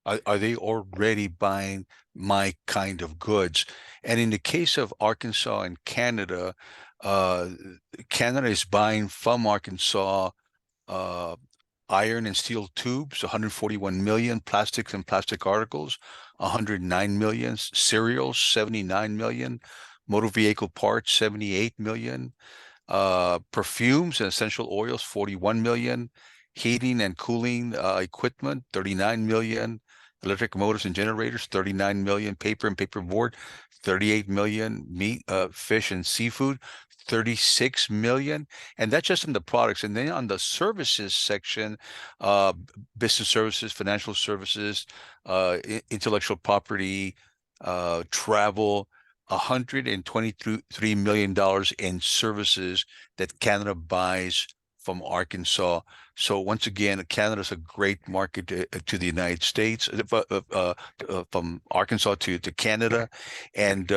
Are they already buying my kind of goods? And in the case of Arkansas and Canada, Canada is buying from Arkansas iron and steel tubes, 141 million, plastics and plastic articles, 109 million, cereals, 79 million, motor vehicle parts, 78 million, perfumes and essential oils, 41 million, heating and cooling equipment, 39 million, electric motors and generators, 39 million, paper and paperboard, 38 million, meat, fish and seafood, 36 million. And that's just in the products. And then on the services section, business services, financial services, intellectual property, travel, $123 million in services that Canada buys from Arkansas. So once again, Canada is a great market to the United States, from Arkansas to Canada. And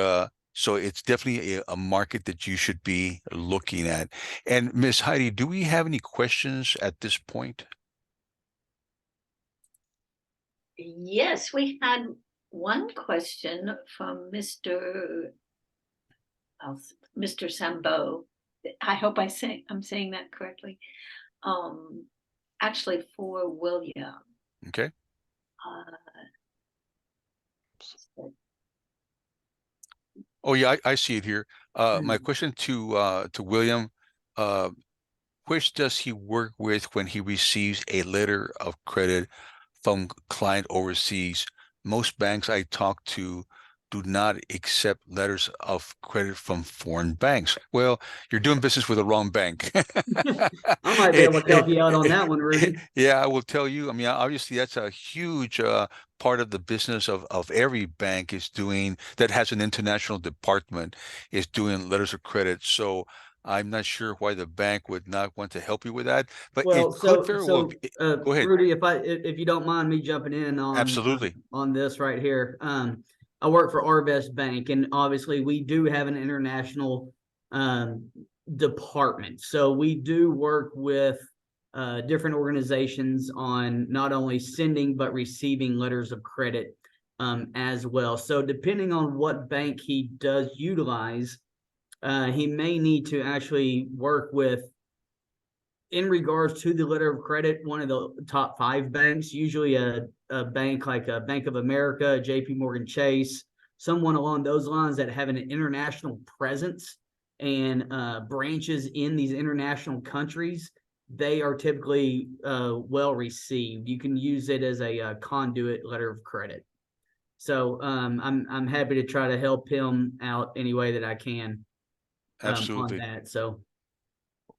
so it's definitely a market that you should be looking at. And Ms. Heidi, do we have any questions at this point? Yes, we had one question from Mr. Mr. Sambo. I hope I'm saying that correctly. Actually for William. Okay. Oh yeah, I see it here. My question to William, uh, which does he work with when he receives a letter of credit from client overseas? Most banks I talk to do not accept letters of credit from foreign banks. Well, you're doing business with the wrong bank. I might be able to help you out on that one, Rudy. Yeah, I will tell you. I mean, obviously, that's a huge part of the business of every bank is doing that has an international department is doing letters of credit. So I'm not sure why the bank would not want to help you with that, but Well, it could so very well so be. Go ahead. Rudy, if you don't mind me jumping in Absolutely. on this right here, I work for Arvest Bank, and obviously we do have an international um, department. So we do work with different organizations on not only sending but receiving letters of credit as well. So depending on what bank he does utilize, he may need to actually work with, in regards to the letter of credit, one of the top 5 banks, usually a bank like a Bank of America, JP Morgan Chase, someone along those lines that have an international presence and branches in these international countries. They are typically well received. You can use it as a conduit letter of credit. So I'm happy to try to help him out any way that I can on Absolutely. that. So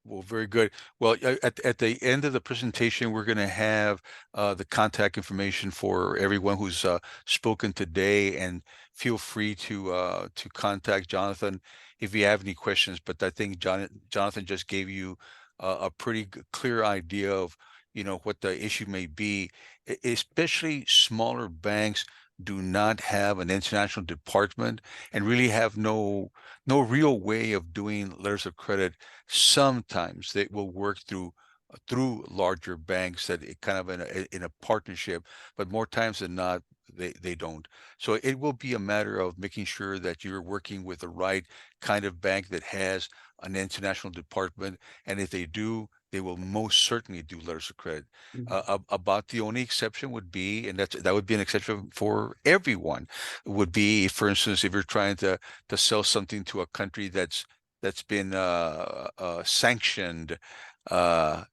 Well, very good. Well, at the end of the presentation, we're going to have the contact information for everyone who's spoken today, and feel free to contact Jonathan if you have any questions. But I think Jonathan just gave you a pretty clear idea of, what the issue may be. Especially smaller banks do not have an international department and really have no real way of doing letters of credit. Sometimes they will work through larger banks that kind of in a partnership, but more times than not, they don't. So it will be a matter of making sure that you're working with the right kind of bank that has an international department, and if they do, they will most certainly do letters of credit. About the only exception would be, and that would be an exception for everyone, would be, for instance, if you're trying to sell something to a country that's been sanctioned, and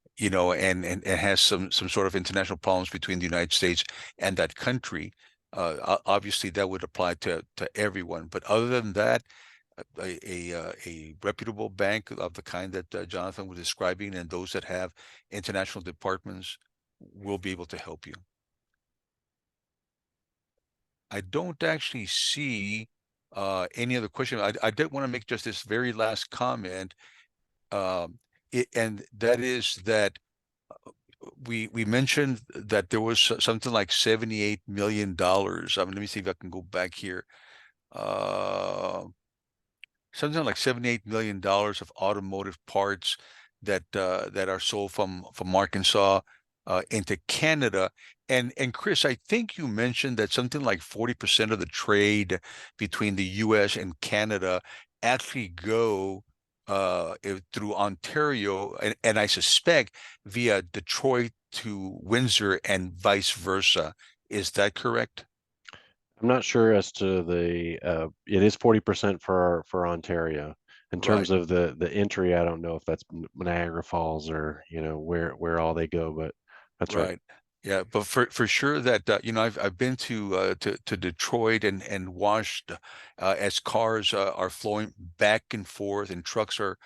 has some sort of international problems between the United States and that country. Obviously, that would apply to everyone. But other than that, a reputable bank of the kind that Jonathan was describing, and those that have international departments, will be able to help you. I don't actually see any other question. I did want to make just this very last comment, and that is that we mentioned that there was something like $78 million. Let me see if I can go back here. Something like $78 million of automotive parts that are sold from Arkansas into Canada. And Chris, I think you mentioned that something like 40% of the trade between the US and Canada actually go through Ontario, and I suspect via Detroit to Windsor and vice versa. Is that correct? I'm not sure as to it is 40% for Ontario. In Right. terms of the entry, I don't know if that's Niagara Falls or, where all they go, but that's right. Right. Yeah, but for sure that I've been to Detroit and watched as cars are flowing back and forth, and trucks are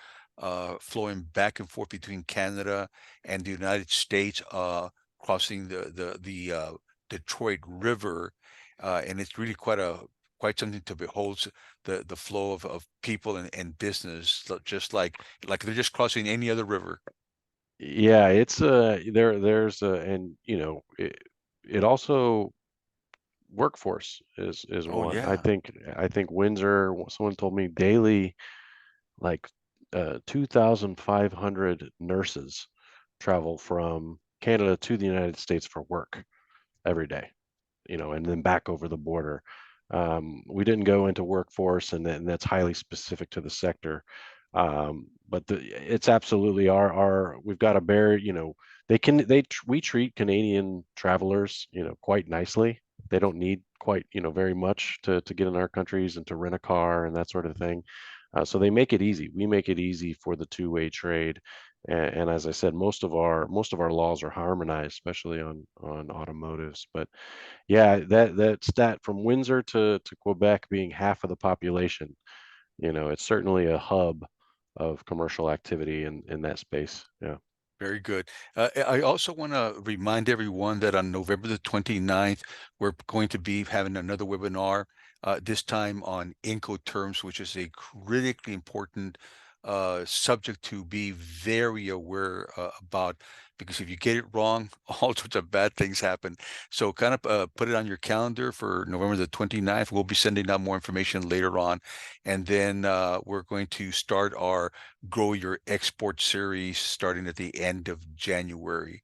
flowing back and forth between Canada and the United States, crossing the Detroit River, and it's really quite something to behold, the flow of people and business, just like they're just crossing any other river. Yeah, it's there's and it also workforce is Oh one. yeah. I think Windsor, someone told me daily, like 2,500 nurses travel from Canada to the United States for work every day, and then back over the border. We didn't go into workforce, and that's highly specific to the sector. But it's absolutely we've got a bear, we treat Canadian travelers, quite nicely. They don't need quite, very much to get in our countries and to rent a car and that sort of thing. So they make it easy. We make it easy for the two-way trade. And as I said, most of our laws are harmonized, especially on automotives. But yeah, that stat from Windsor to Quebec being half of the population, it's certainly a hub of commercial activity in that space. Yeah. Very good. I also want to remind everyone that on November the 29th, we're going to be having another webinar, this time on Incoterms, which is a critically important subject to be very aware about, because if you get it wrong, all sorts of bad things happen. So kind of put it on your calendar for November the 29th. We'll be sending out more information later on. And then we're going to start our Grow Your Export series starting at the end of January.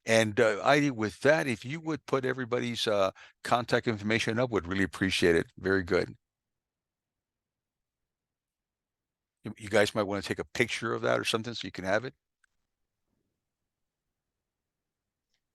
And Heidi, with that, if you would put everybody's contact information up, would really appreciate it. Very good. You guys might want to take a picture of that or something so you can have it.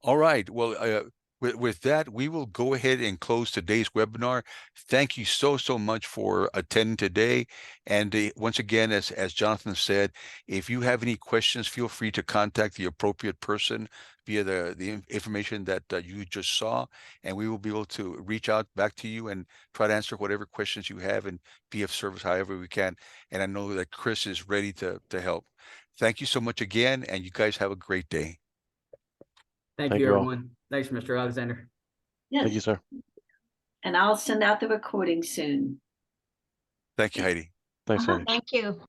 All right. Well, with that, we will go ahead and close today's webinar. Thank you so much for attending today. And once again, as Jonathan said, if you have any questions, feel free to contact the appropriate person via the information that you just saw, and we will be able to reach out back to you and try to answer whatever questions you have and be of service however we can. And I know that Chris is ready to help. Thank you so much again, and you guys have a great day. Thank Thank you, you all. everyone. Thanks, Mr. Alexander. Yes. Thank you, sir. And I'll send out the recording soon. Thank you, Heidi. Thanks, Heidi. Thank you.